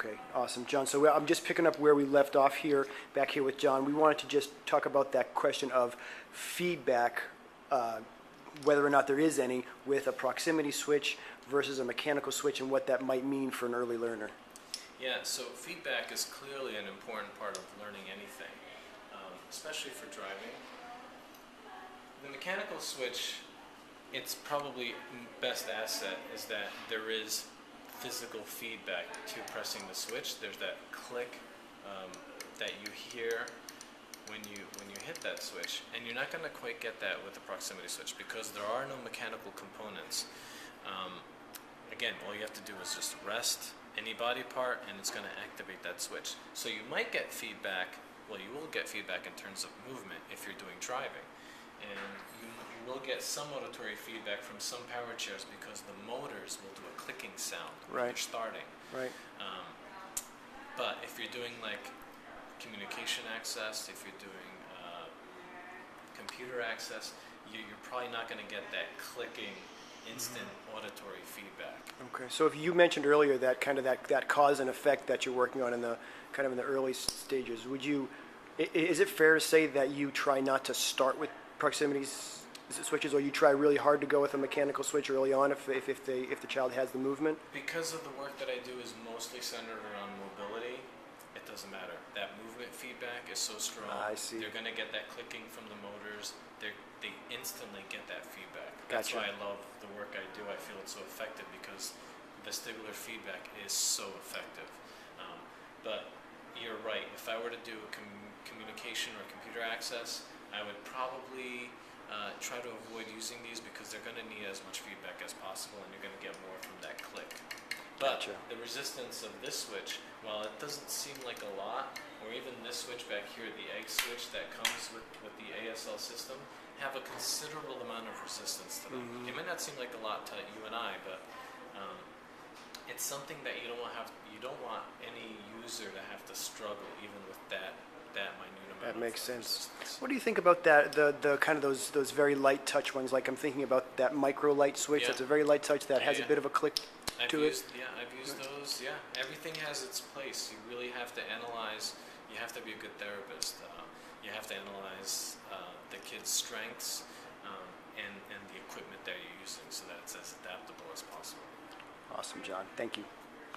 Okay, awesome, John. So I'm just picking up where we left off here, back here with John. We wanted to just talk about that question of feedback, whether or not there is any, with a proximity switch versus a mechanical switch, and what that might mean for an early learner. Yeah, so feedback is clearly an important part of learning anything, especially for driving. The mechanical switch, its probably best asset is that there is physical feedback to pressing the switch. There's that click that you hear when you hit that switch, and you're not going to quite get that with the proximity switch because there are no mechanical components. Again, all you have to do is just rest any body part, and it's going to activate that switch. So you might get feedback. Well, you will get feedback in terms of movement if you're doing driving, and you will get some auditory feedback from some power chairs because the motors will do a clicking sound when you're starting. Right. But if you're doing like communication access, if you're doing computer access, you're probably not going to get that clicking instant auditory feedback. Okay, so if you mentioned earlier that kind of that cause and effect that you're working on in the kind of in the early stages, is it fair to say that you try not to start with proximity switches, or you try really hard to go with a mechanical switch early on if the child has the movement? Because of the work that I do is mostly centered around mobility, it doesn't matter. That movement feedback is so strong. I see. They're going to get that clicking from the motors. They instantly get that feedback. That's Gotcha. why I love the work I do. I feel it's so effective because vestibular feedback is so effective. But you're right. If I were to do a communication or computer access, I would probably try to avoid using these because they're going to need as much feedback as possible, and you're going to get more from that click. But Gotcha. the resistance of this switch, while it doesn't seem like a lot, or even this switch back here, the egg switch that comes with the ASL system, have a considerable amount of resistance to them. It might not seem like a lot to you and I, but it's something that you don't want any user to have to struggle even with that minute amount. That makes sense. Resistance. What do you think about that? The kind of those very light touch ones. Like I'm thinking about that micro light switch. Yeah. That's a very light touch that has a Yeah. bit of a click to it. I've used those. Yeah, everything has its place. You really have to analyze. You have to be a good therapist. You have to analyze the kid's strengths and the equipment that you're using so that it's as adaptable as possible. Awesome, John. Thank you.